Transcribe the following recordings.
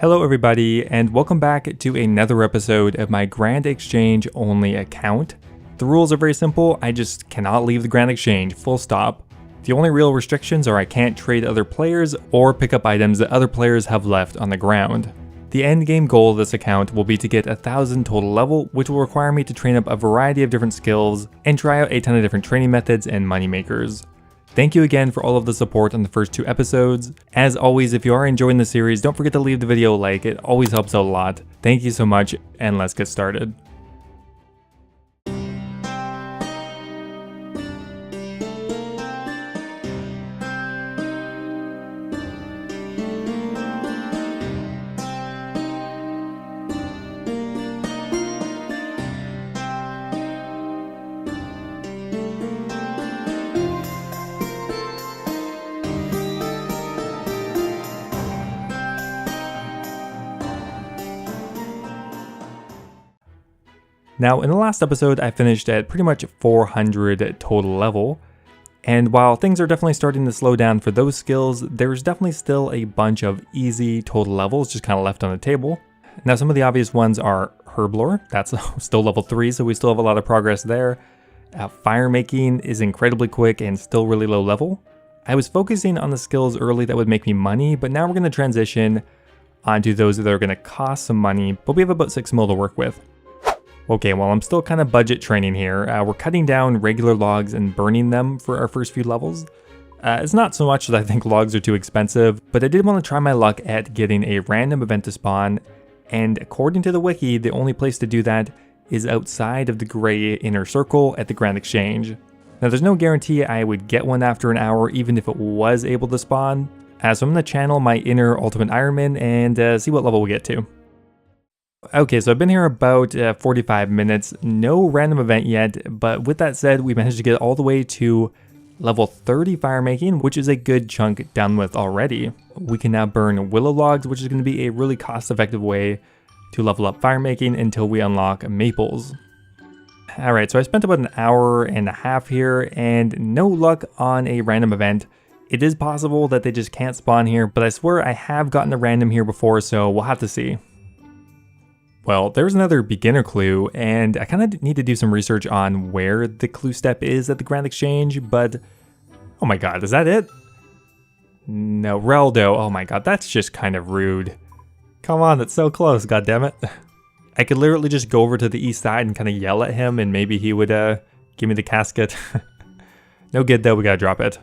Hello everybody, and welcome back to another episode of my Grand Exchange only account. The rules are very simple, I just cannot leave the Grand Exchange, full stop. The only real restrictions are I can't trade other players or pick up items that other players have left on the ground. The end game goal of this account will be to get 1,000 total level, which will require me to train up a variety of different skills and try out a ton of different training methods and money makers. Thank you again for all of the support on the first 2 episodes. As always, if you are enjoying the series, don't forget to leave the video a like, it always helps out a lot. Thank you so much, and let's get started. Now, in the last episode, I finished at pretty much 400 total level, and while things are definitely starting to slow down for those skills, there's definitely still a bunch of easy total levels just kind of left on the table. Now, some of the obvious ones are Herblore, that's still level 3, so we still have a lot of progress there. Firemaking is incredibly quick and still really low level. I was focusing on the skills early that would make me money, but now we're going to transition onto those that are going to cost some money, but we have about 6 mil to work with. Okay, well, I'm still kind of budget training here. We're cutting down regular logs and burning them for our first few levels. It's not so much that I think logs are too expensive, but I did want to try my luck at getting a random event to spawn, and according to the wiki, the only place to do that is outside of the gray inner circle at the Grand Exchange. Now, there's no guarantee I would get one after an hour, even if it was able to spawn, so I'm going to channel my inner Ultimate Ironman and see what level we get to. Okay, so I've been here about 45 minutes, no random event yet, but with that said, we managed to get all the way to level 30 firemaking, which is a good chunk done with already. We can now burn willow logs, which is going to be a really cost-effective way to level up firemaking until we unlock maples. Alright, so I spent about an hour and a half here, and no luck on a random event. It is possible that they just can't spawn here, but I swear I have gotten a random here before, so we'll have to see. Well, there's another beginner clue, and I kind of need to do some research on where the clue step is at the Grand Exchange, but oh my god, is that it? No, Reldo, oh my god, that's just kind of rude. Come on, that's so close, goddammit. I could literally just go over to the east side and kind of yell at him, and maybe he would give me the casket. No good though, we gotta drop it.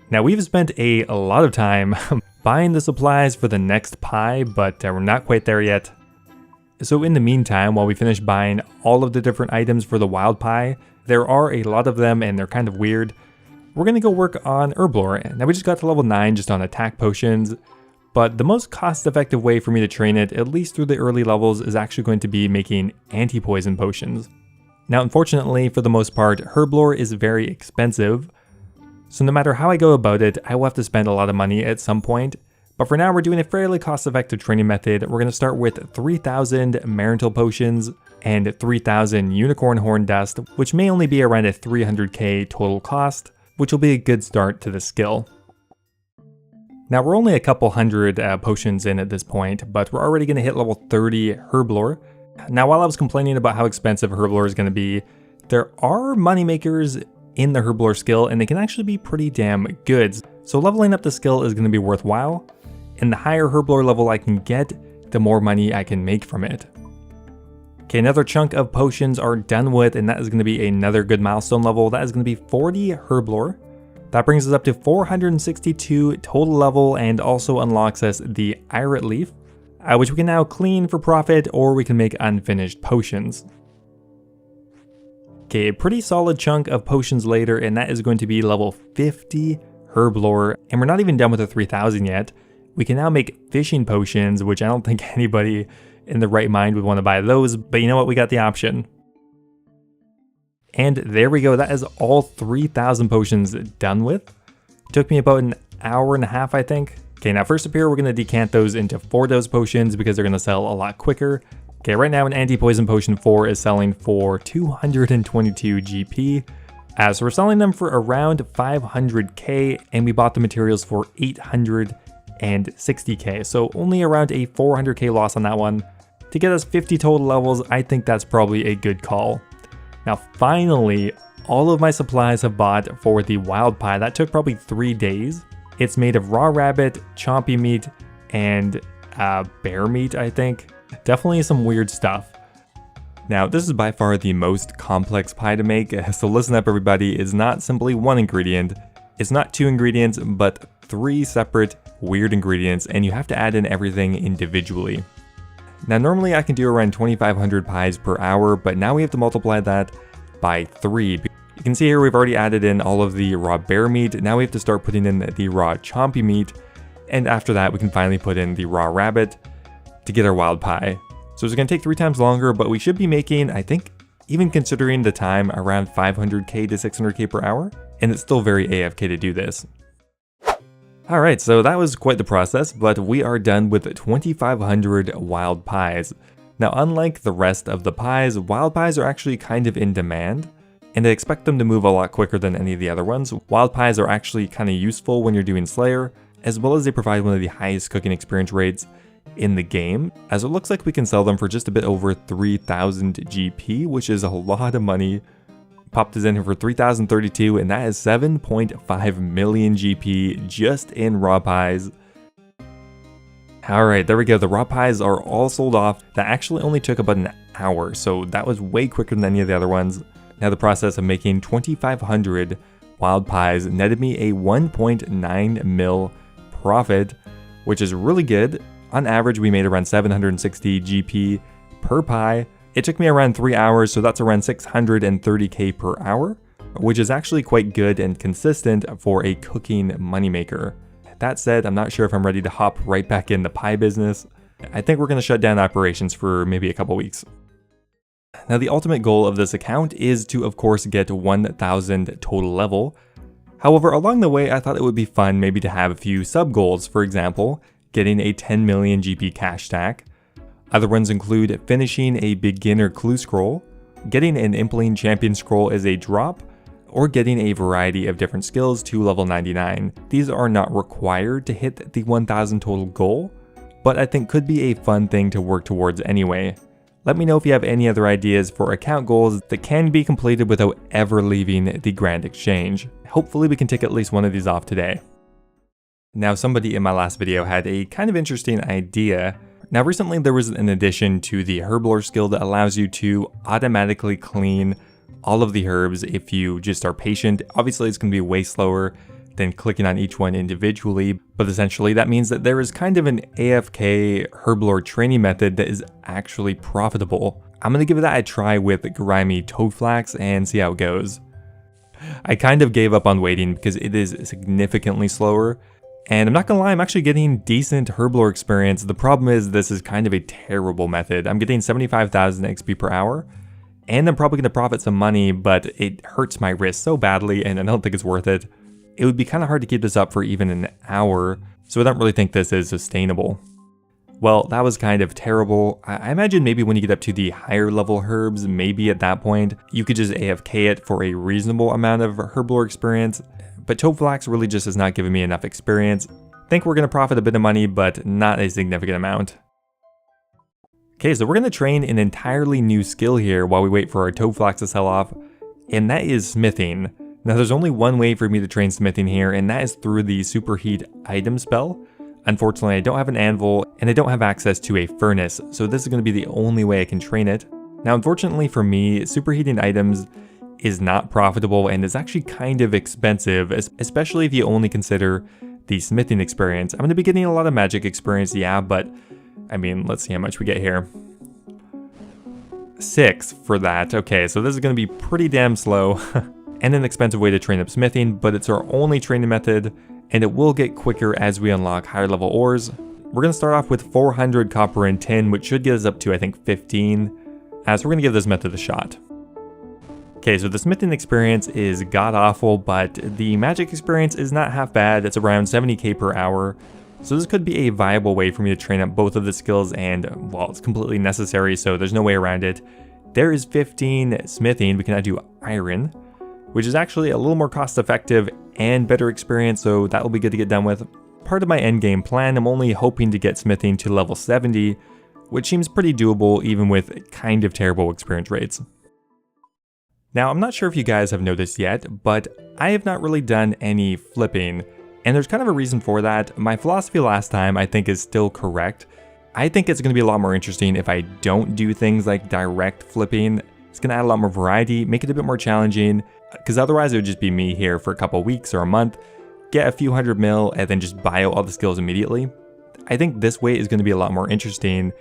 Now, we've spent a lot of time buying the supplies for the next pie, but we're not quite there yet. So in the meantime, while we finish buying all of the different items for the wild pie, there are a lot of them and they're kind of weird. We're going to go work on Herblore. Now we just got to level 9 just on attack potions, but the most cost-effective way for me to train it, at least through the early levels, is actually going to be making anti-poison potions. Now unfortunately, for the most part, Herblore is very expensive, so no matter how I go about it, I will have to spend a lot of money at some point. But for now, we're doing a fairly cost-effective training method. We're going to start with 3,000 Marital Potions and 3,000 Unicorn Horn Dust, which may only be around a 300k total cost, which will be a good start to the skill. Now, we're only a couple hundred potions in at this point, but we're already going to hit level 30 Herblore. Now, while I was complaining about how expensive Herblore is going to be, there are moneymakers in the Herblore skill, and they can actually be pretty damn good. So leveling up the skill is going to be worthwhile. And the higher Herblore level I can get, the more money I can make from it. Okay, another chunk of potions are done with, and that is going to be another good milestone level. That is going to be 40 Herblore. That brings us up to 462 total level and also unlocks us the Irit Leaf, which we can now clean for profit, or we can make unfinished potions. Okay, a pretty solid chunk of potions later, and that is going to be level 50 Herblore, and we're not even done with the 3000 yet. We can now make fishing potions, which I don't think anybody in the right mind would want to buy those, but you know what, we got the option. And there we go, that is all 3,000 potions done with. It took me about an hour and a half, I think. Okay, now first up here, we're going to decant those into 4-dose potions because they're going to sell a lot quicker. Okay, right now an anti-poison potion 4 is selling for 222 GP. So we're selling them for around 500k, and we bought the materials for 800 and 60k, so only around a 400k loss on that one. To get us 50 total levels, I think that's probably a good call. Now finally, all of my supplies have bought for the wild pie. That took probably 3 days. It's made of raw rabbit, chompy meat, and bear meat, I think. Definitely some weird stuff. Now, this is by far the most complex pie to make, so listen up everybody. It's not simply one ingredient. It's not 2 ingredients, but 3 separate weird ingredients, and you have to add in everything individually. Now, normally I can do around 2,500 pies per hour, but now we have to multiply that by 3. You can see here we've already added in all of the raw bear meat. Now we have to start putting in the raw chompy meat, and after that we can finally put in the raw rabbit to get our wild pie. So it's going to take 3 times longer, but we should be making, I think, even considering the time, around 500k to 600k per hour, and it's still very AFK to do this. Alright, so that was quite the process, but we are done with 2,500 wild pies. Now, unlike the rest of the pies, wild pies are actually kind of in demand, and I expect them to move a lot quicker than any of the other ones. Wild pies are actually kind of useful when you're doing Slayer, as well as they provide one of the highest cooking experience rates in the game, as it looks like we can sell them for just a bit over 3,000 GP, which is a lot of money. Popped this in here for 3,032, and that is 7.5 million GP just in raw pies. Alright, there we go. The raw pies are all sold off. That actually only took about an hour, so that was way quicker than any of the other ones. Now the process of making 2,500 wild pies netted me a 1.9 mil profit, which is really good. On average, we made around 760 GP per pie. It took me around 3 hours, so that's around 630k per hour, which is actually quite good and consistent for a cooking moneymaker. That said, I'm not sure if I'm ready to hop right back in the pie business. I think we're going to shut down operations for maybe a couple weeks. Now, the ultimate goal of this account is to, of course, get 1,000 total level. However, along the way, I thought it would be fun maybe to have a few sub-goals. For example, getting a 10 million GP cash stack. Other ones include finishing a beginner clue scroll, getting an Impaling champion scroll as a drop, or getting a variety of different skills to level 99. These are not required to hit the 1,000 total goal, but I think could be a fun thing to work towards anyway. Let me know if you have any other ideas for account goals that can be completed without ever leaving the Grand Exchange. Hopefully we can tick at least one of these off today. Now, somebody in my last video had a kind of interesting idea. Now, recently there was an addition to the Herblore skill that allows you to automatically clean all of the herbs if you just are patient. Obviously, it's going to be way slower than clicking on each one individually, but essentially that means that there is kind of an AFK Herblore training method that is actually profitable. I'm going to give that a try with Grimy Toadflax and see how it goes. I kind of gave up on waiting because it is significantly slower. And I'm not gonna lie, I'm actually getting decent Herblore experience. The problem is this is kind of a terrible method. I'm getting 75,000 XP per hour, and I'm probably gonna profit some money, but it hurts my wrist so badly, and I don't think it's worth it. It would be kind of hard to keep this up for even an hour, so I don't really think this is sustainable. Well, that was kind of terrible. I imagine maybe when you get up to the higher level herbs, maybe at that point, you could just AFK it for a reasonable amount of Herblore experience. But Toadflax really just has not given me enough experience. Think we're going to profit a bit of money, but not a significant amount. Okay, so we're going to train an entirely new skill here while we wait for our Toadflax to sell off, and that is smithing. Now there's only one way for me to train smithing here, and that is through the superheat item spell. Unfortunately, I don't have an anvil, and I don't have access to a furnace, so this is going to be the only way I can train it. Now unfortunately for me, superheating items is not profitable and is actually kind of expensive, especially if you only consider the smithing experience. I'm going to be getting a lot of magic experience, yeah, but I mean, let's see how much we get here. 6 for that. Okay, so this is going to be pretty damn slow and an expensive way to train up smithing, but it's our only training method, and it will get quicker as we unlock higher level ores. We're going to start off with 400 copper and tin, which should get us up to, I think, 15. So we're going to give this method a shot. Okay, so the smithing experience is god-awful, but the magic experience is not half bad. It's around 70k per hour. So this could be a viable way for me to train up both of the skills, and, well, it's completely necessary, so there's no way around it. There is 15 smithing. We can now do iron, which is actually a little more cost-effective and better experience, so that will be good to get done with. part of my endgame plan, I'm only hoping to get smithing to level 70, which seems pretty doable even with kind of terrible experience rates. Now, I'm not sure if you guys have noticed yet, but I have not really done any flipping, and there's kind of a reason for that. My philosophy last time I think is still correct. I think it's going to be a lot more interesting if I don't do things like direct flipping. It's going to add a lot more variety, make it a bit more challenging, because otherwise it would just be me here for a couple weeks or a month, get a few 100 mil, and then just buy out all the skills immediately. I think this way is going to be a lot more interesting.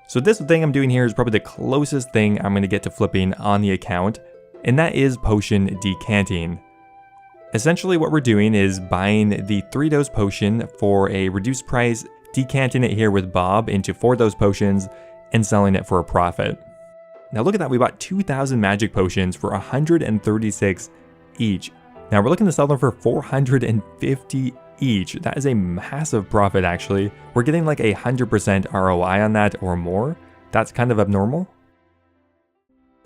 So this thing I'm doing here is probably the closest thing I'm going to get to flipping on the account, and that is potion decanting. Essentially what we're doing is buying the 3-dose potion for a reduced price, decanting it here with Bob into 4-dose potions, and selling it for a profit. Now look at that, we bought 2,000 magic potions for 136 each. Now we're looking to sell them for 450 each. That is a massive profit actually. We're getting like 100% ROI on that or more. That's kind of abnormal.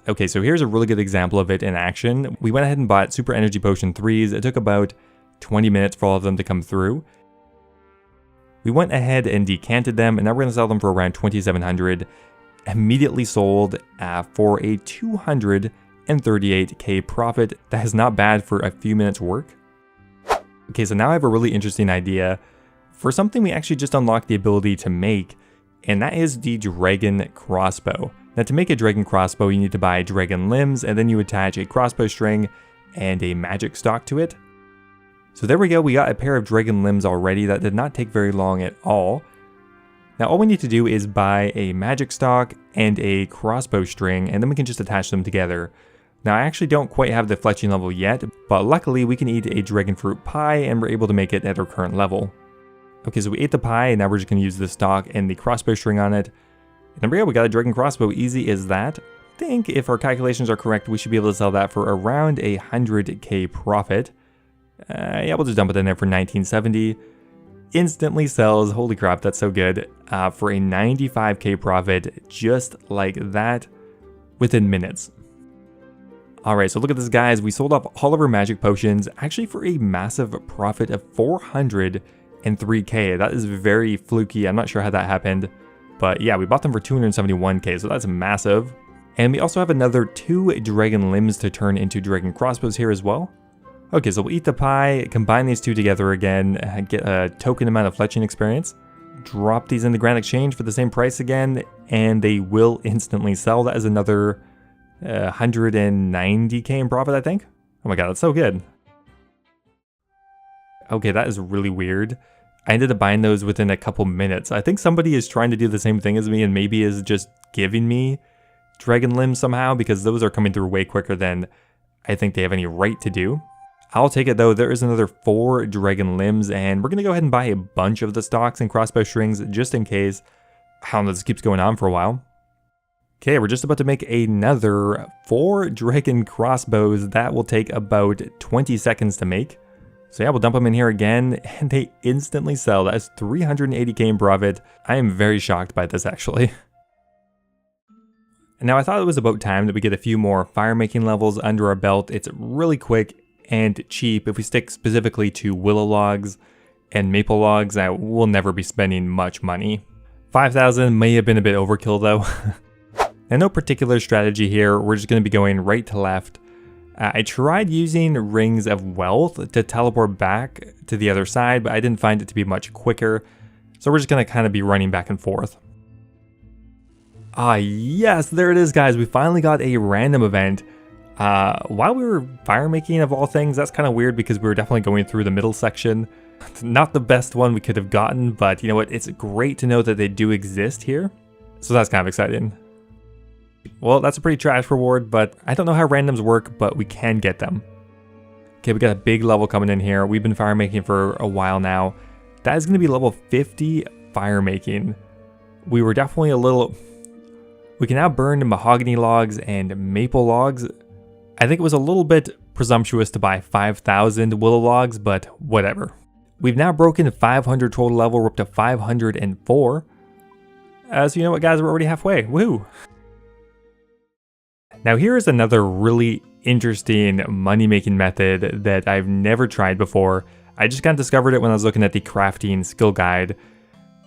Okay, so here's a really good example of it in action. We went ahead and bought super energy potion 3s. It took about 20 minutes for all of them to come through. We went ahead and decanted them, and now we're going to sell them for around 2,700. Immediately sold for a 238k profit. That is not bad for a few minutes work. Okay, so now I have a really interesting idea for something we actually just unlocked the ability to make, and that is the dragon crossbow. Now to make a dragon crossbow, you need to buy dragon limbs, and then you attach a crossbow string and a magic stock to it. So there we go, we got a pair of dragon limbs already. That did not take very long at all. Now all we need to do is buy a magic stock and a crossbow string, and then we can just attach them together. Now I actually don't quite have the fletching level yet, but luckily we can eat a dragon fruit pie and we're able to make it at our current level. Okay, so we ate the pie, and now we're just going to use the stock and the crossbow string on it. And there we go, we got a dragon crossbow, easy as that. I think if our calculations are correct, we should be able to sell that for around 100k profit. Yeah, we'll just dump it in there for 1970. Instantly sells, holy crap, that's so good, for a 95k profit, just like that, within minutes. Alright, so look at this guys, we sold off all of our magic potions, actually for a massive profit of 403k. That is very fluky, I'm not sure how that happened, but yeah, we bought them for 271k, so that's massive. And we also have another 2 dragon limbs to turn into dragon crossbows here as well. Okay, so we'll eat the pie, combine these two together again, get a token amount of fletching experience, drop these in the Grand Exchange for the same price again, and they will instantly sell. That is another 190k in profit, I think. Oh my god, that's so good. Okay, that is really weird. I ended up buying those within a couple minutes. I think somebody is trying to do the same thing as me and maybe is just giving me dragon limbs somehow, because those are coming through way quicker than I think they have any right to do. I'll take it though, there is another 4 dragon limbs, and we're going to go ahead and buy a bunch of the stocks and crossbow strings just in case. I don't know, this keeps going on for a while. Okay, we're just about to make another 4 dragon crossbows. That will take about 20 seconds to make. So yeah, we'll dump them in here again, and they instantly sell. That is 380k in profit. I am very shocked by this actually. And now I thought it was about time that we get a few more firemaking levels under our belt. It's really quick and cheap. If we stick specifically to willow logs and maple logs, I will never be spending much money. 5,000 may have been a bit overkill though. And no particular strategy here, we're just going to be going right to left. I tried using rings of wealth to teleport back to the other side, but I didn't find it to be much quicker. So we're just going to kind of be running back and forth. Ah yes, there it is guys, we finally got a random event. While we were firemaking of all things, that's kind of weird because we were definitely going through the middle section. Not the best one we could have gotten, but you know what, it's great to know that they do exist here. So that's kind of exciting. Well, that's a pretty trash reward, but I don't know how randoms work, but we can get them. Okay, we got a big level coming in here. We've been firemaking for a while now. That is going to be level 50 firemaking. We were definitely a little... We can now burn mahogany logs and maple logs. I think it was a little bit presumptuous to buy 5,000 willow logs, but whatever. We've now broken 500 total level, we're up to 504. So you know what guys, we're already halfway, woo! Now here is another really interesting money-making method that I've never tried before. I just kind of discovered it when I was looking at the crafting skill guide.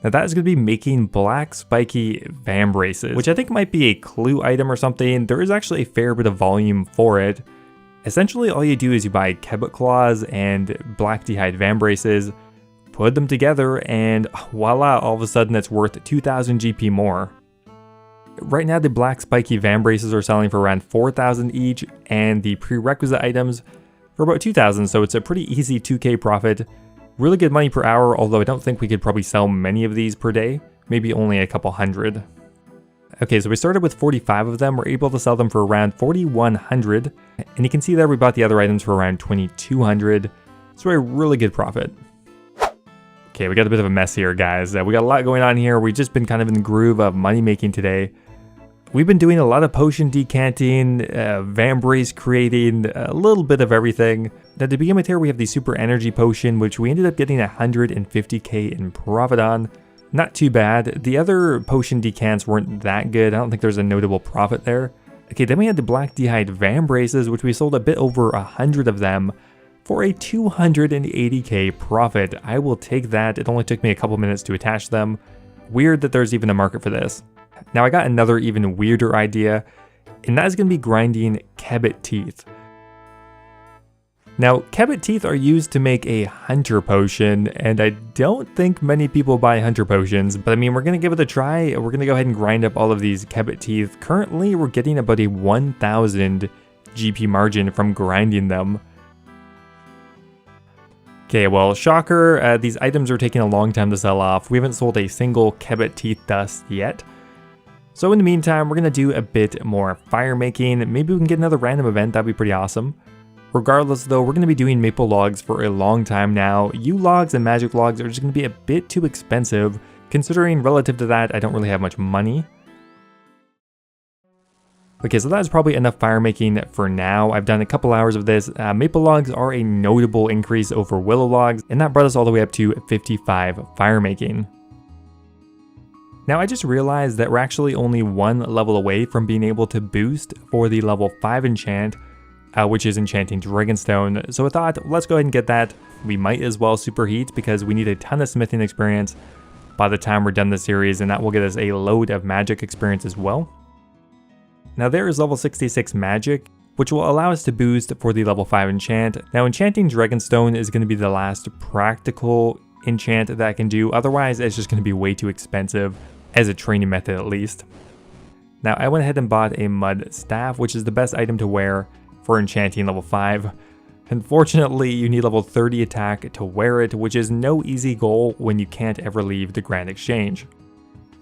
Now that is going to be making black spiky vambraces, which I think might be a clue item or something. There is actually a fair bit of volume for it. Essentially, all you do is you buy kebbit claws and black d'hide vambraces, put them together, and voila, all of a sudden it's worth 2,000 GP more. Right now, the black spiky vambraces are selling for around 4,000 each, and the prerequisite items for about 2,000, so it's a pretty easy 2k profit. Really good money per hour, although I don't think we could probably sell many of these per day, maybe only a couple hundred. Okay, so we started with 45 of them. We're able to sell them for around 4,100, and you can see there we bought the other items for around 2,200, so a really good profit. Okay, we got a bit of a mess here, guys. We got a lot going on here. We've just been kind of in the groove of money making today. We've been doing a lot of potion decanting, vambrace creating, a little bit of everything. Now to begin with here, we have the super energy potion, which we ended up getting 150k in profit on. Not too bad. The other potion decants weren't that good. I don't think there's a notable profit there. Okay, then we had the black d'hide vambraces, which we sold a bit over 100 of them for a 280k profit. I will take that. It only took me a couple minutes to attach them. Weird that there's even a market for this. Now I got another even weirder idea, and that is going to be grinding kebbit teeth. Now, kebbit teeth are used to make a hunter potion, and I don't think many people buy hunter potions, but I mean, we're going to give it a try. We're going to go ahead and grind up all of these kebbit teeth. Currently, we're getting about a 1,000 GP margin from grinding them. Okay, well, shocker, these items are taking a long time to sell off. We haven't sold a single kebbit teeth dust yet. So in the meantime, we're going to do a bit more fire making. Maybe we can get another random event. That'd be pretty awesome. Regardless though, we're going to be doing maple logs for a long time now. Yew logs and magic logs are just going to be a bit too expensive. Considering relative to that, I don't really have much money. Okay, so that's probably enough fire making for now. I've done a couple hours of this. Maple logs are a notable increase over willow logs, and that brought us all the way up to 55 fire making. Now I just realized that we're actually only one level away from being able to boost for the level 5 enchant, which is enchanting Dragonstone. So I thought, let's go ahead and get that. We might as well superheat because we need a ton of smithing experience by the time we're done this series, and that will get us a load of magic experience as well. Now there is level 66 magic, which will allow us to boost for the level 5 enchant. Now enchanting Dragonstone is going to be the last practical enchant that I can do, otherwise it's just going to be way too expensive as a training method at least. Now I went ahead and bought a mud staff, which is the best item to wear for enchanting level 5. Unfortunately, you need level 30 attack to wear it, which is no easy goal when you can't ever leave the Grand Exchange.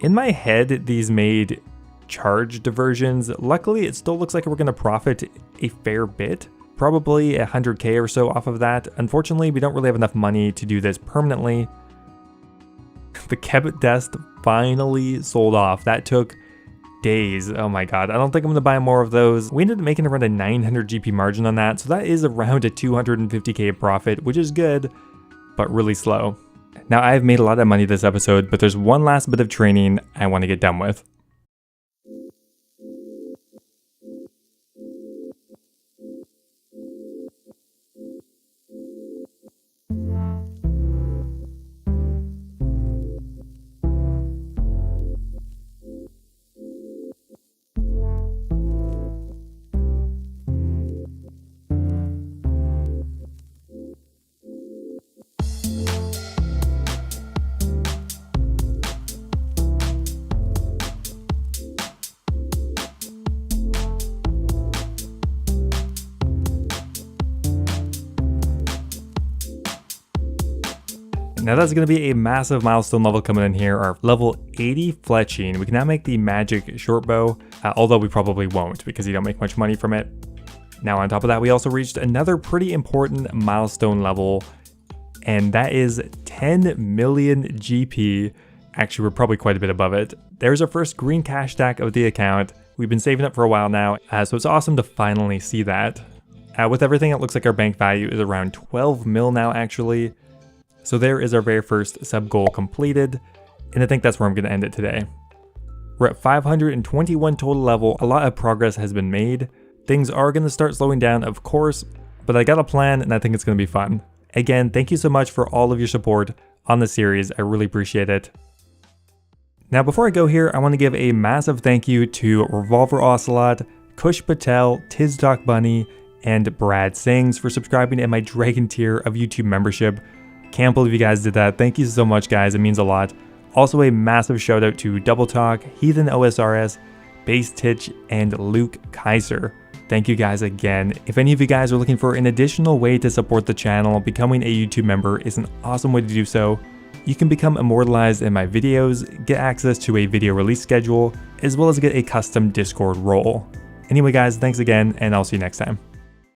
In my head, these made charge diversions. Luckily, it still looks like we're going to profit a fair bit, probably 100k or so off of that. Unfortunately, we don't really have enough money to do this permanently. The kebbit dust finally sold off. That took days. Oh my god, I don't think I'm going to buy more of those. We ended up making around a 900 GP margin on that, so that is around a 250k profit, which is good, but really slow. Now, I've made a lot of money this episode, but there's one last bit of training I want to get done with. Now that's going to be a massive milestone level coming in here, our level 80 Fletching. We can now make the magic short bow, although we probably won't because you don't make much money from it. Now on top of that, we also reached another pretty important milestone level, and that is 10 million GP. Actually, we're probably quite a bit above it. There's our first green cash stack of the account. We've been saving it for a while now, so it's awesome to finally see that. With everything, it looks like our bank value is around 12 mil now actually. So there is our very first sub goal completed, and I think that's where I'm going to end it today. We're at 521 total level. A lot of progress has been made. Things are going to start slowing down, of course, but I got a plan and I think it's going to be fun. Again, thank you so much for all of your support on the series. I really appreciate it. Now, before I go here, I want to give a massive thank you to Revolver Ocelot, Kush Patel, Tizdoc Bunny, and Brad Sings for subscribing in my Dragon tier of YouTube membership. Can't believe you guys did that. Thank you so much, guys. It means a lot. Also, a massive shout out to Double Talk, Heathen OSRS, Base Titch, and Luke Kaiser. Thank you guys again. If any of you guys are looking for an additional way to support the channel, becoming a YouTube member is an awesome way to do so. You can become immortalized in my videos, get access to a video release schedule, as well as get a custom Discord role. Anyway guys, thanks again, and I'll see you next time.